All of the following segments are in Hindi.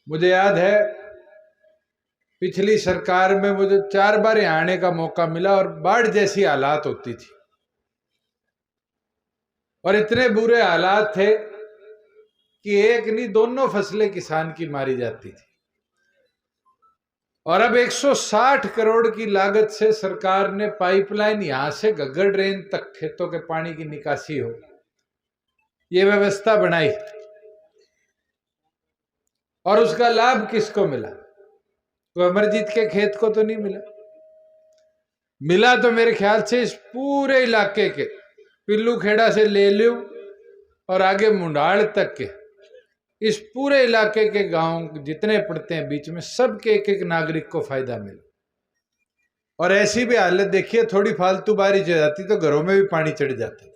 मुझे याद है पिछली सरकार में मुझे 4 बार यहाँ आने का मौका मिला और बाढ़ जैसी हालात होती थी और इतने बुरे हालात थे कि एक नहीं दोनों फसलें किसान की मारी जाती थी। और अब 160 करोड़ की लागत से सरकार ने पाइपलाइन यहां से घग्गर ड्रेन तक खेतों के पानी की निकासी हो, ये व्यवस्था बनाई। और उसका लाभ किसको मिला? तो अमरजीत के खेत को तो नहीं मिला। मिला तो मेरे ख्याल से इस पूरे इलाके के पिल्लू खेड़ा से ले लो और आगे मुंडाल तक के इस पूरे इलाके के गांव जितने पड़ते हैं बीच में, सबके एक एक नागरिक को फायदा मिला। और ऐसी भी हालत देखिए, थोड़ी फालतू बारिश हो जाती तो घरों में भी पानी चढ़ जाता था।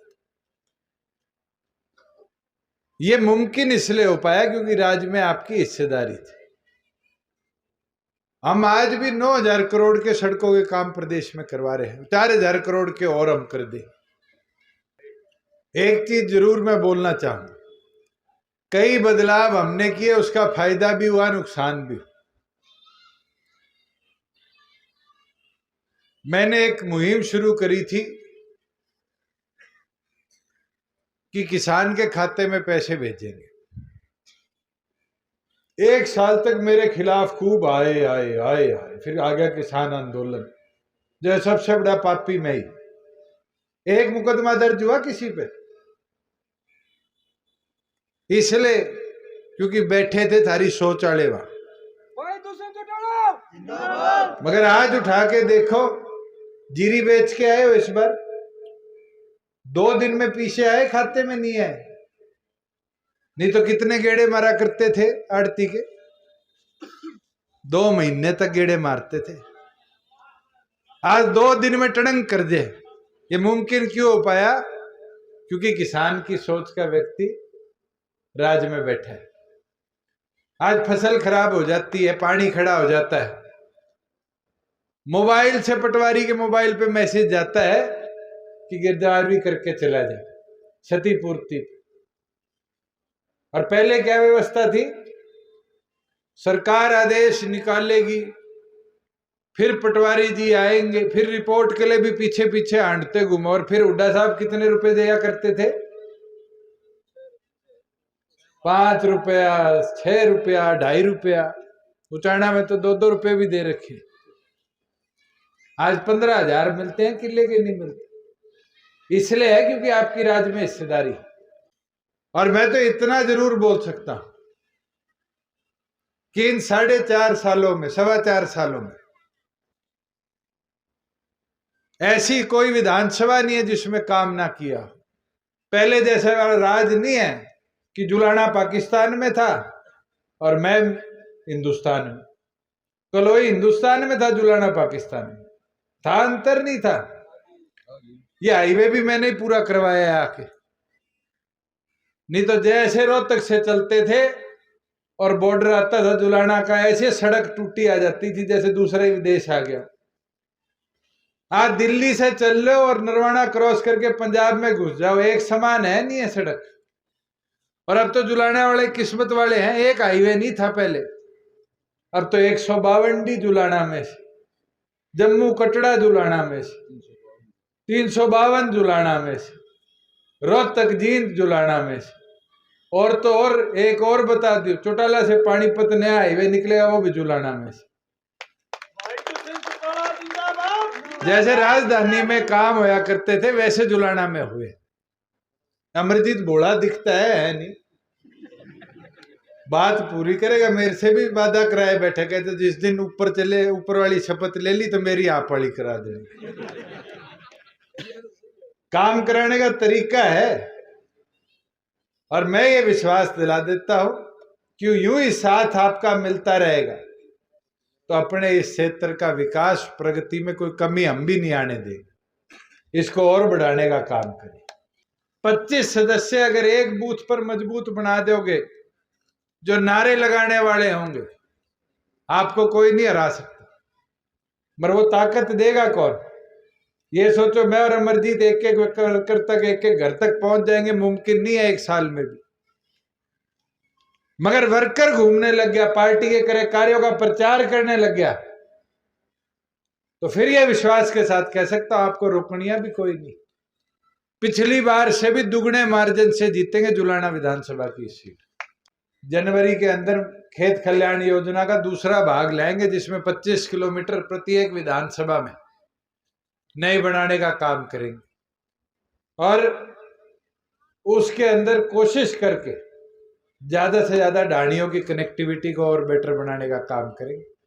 ये मुमकिन इसलिए हो पाया क्योंकि राज्य में आपकी हिस्सेदारी थी। हम आज भी 9,000 करोड़ के सड़कों के काम प्रदेश में करवा रहे हैं, 4,000 करोड़ के और हम कर दें। एक चीज जरूर मैं बोलना चाहूंगा, कई बदलाव हमने किए, उसका फायदा भी हुआ, नुकसान भी हुआ। मैंने एक मुहिम शुरू करी थी कि किसान के खाते में पैसे भेजेंगे। 1 साल तक मेरे खिलाफ खूब आए आए आए आए, फिर आ गया किसान आंदोलन, जो सबसे बड़ा पापी मैं ही। एक मुकदमा दर्ज हुआ किसी पे, इसलिए क्योंकि बैठे थे थारी सोच वाले वहां। मगर आज उठा के देखो, जीरी बेच के आए हो इस बार, 2 दिन में पीछे आए, खाते में नहीं आए। नहीं तो कितने गेड़े मारा करते थे आड़ती के, 2 महीने तक गेड़े मारते थे। आज 2 दिन में टड़ंग कर दे। ये मुमकिन क्यों हो पाया? क्योंकि किसान की सोच का व्यक्ति राज्य में बैठा है। आज फसल खराब हो जाती है, पानी खड़ा हो जाता है, मोबाइल से पटवारी के मोबाइल पे मैसेज जाता है कि गिरदावरी करके चला जाए, क्षतिपूर्ति। और पहले क्या व्यवस्था थी? सरकार आदेश निकालेगी, फिर पटवारी जी आएंगे, फिर रिपोर्ट के लिए भी पीछे पीछे हांटते घूमो। और फिर हुड्डा साहब कितने रुपए दिया करते थे? 5 रुपया, 6 रुपया, 2.5 रुपया। उचाना में तो 2-2 रुपए भी दे रखे। आज 15,000 मिलते हैं किले के, नहीं मिलते। इसलिए है क्योंकि आपकी राज्य में हिस्सेदारी। और मैं तो इतना जरूर बोल सकता हूं कि इन 4.5 सालों में, 4.25 सालों में ऐसी कोई विधानसभा नहीं है जिसमें काम ना किया। पहले जैसा राज नहीं है कि जुलाना पाकिस्तान में था और मैं हिंदुस्तान में। कलोई हिंदुस्तान में था, जुलाना पाकिस्तान में था, अंतर नहीं था। ये हाईवे भी मैंने ही पूरा करवाया आके, नहीं तो जैसे रोहतक से चलते थे और बॉर्डर आता था जुलाना का, ऐसे सड़क टूटी आ जाती थी जैसे दूसरा ही देश आ गया। आज दिल्ली से चल लो और नरवाना क्रॉस करके पंजाब में घुस जाओ, एक समान है नहीं है सड़क। और अब तो जुलाने वाले किस्मत वाले हैं, एक हाईवे नहीं था पहले, अब तो 152 जुलाना में से, जम्मू कटड़ा जुलाना में से, 352 जुलाना में से, रोहतक जींद जुलाना में से, और तो और एक और बता दो, चौटाला से पानीपत नया हाईवे निकलेगा, वो भी जुलाना में से। जैसे राजधानी में काम होया करते थे वैसे जुलाना में हुए। अमरजीत भोला दिखता है नहीं, बात पूरी करेगा। मेरे से भी वादा कराए बैठे, कहते जिस दिन ऊपर चले, ऊपर वाली शपथ ले ली तो मेरी आप वाली करा देनी। काम कराने का तरीका है। और मैं ये विश्वास दिला देता हूं कि यूं ही साथ आपका मिलता रहेगा तो अपने इस क्षेत्र का विकास, प्रगति में कोई कमी हम भी नहीं आने देंगे। इसको और बढ़ाने का काम करें। 25 सदस्य अगर एक बूथ पर मजबूत बना दोगे, जो नारे लगाने वाले होंगे, आपको कोई नहीं हरा सकता। मगर वो ताकत देगा कौन? ये सोचो मैं और अमरजीत एक एक वर्कर तक, एक एक घर तक पहुंच जाएंगे, मुमकिन नहीं है 1 साल में भी। मगर वर्कर घूमने लग गया, पार्टी के कार्यों का प्रचार करने लग गया, तो फिर यह विश्वास के साथ कह सकता हूं आपको रोकनिया भी कोई नहीं। पिछली बार से भी दुगने मार्जिन से जीतेंगे जुलाना विधानसभा की सीट। जनवरी के अंदर खेत कल्याण योजना का दूसरा भाग लेंगे, जिसमें 25 किलोमीटर प्रत्येक विधानसभा में नए बनाने का काम करेंगे, और उसके अंदर कोशिश करके ज्यादा से ज्यादा ढाणियों की कनेक्टिविटी को और बेटर बनाने का काम करेंगे।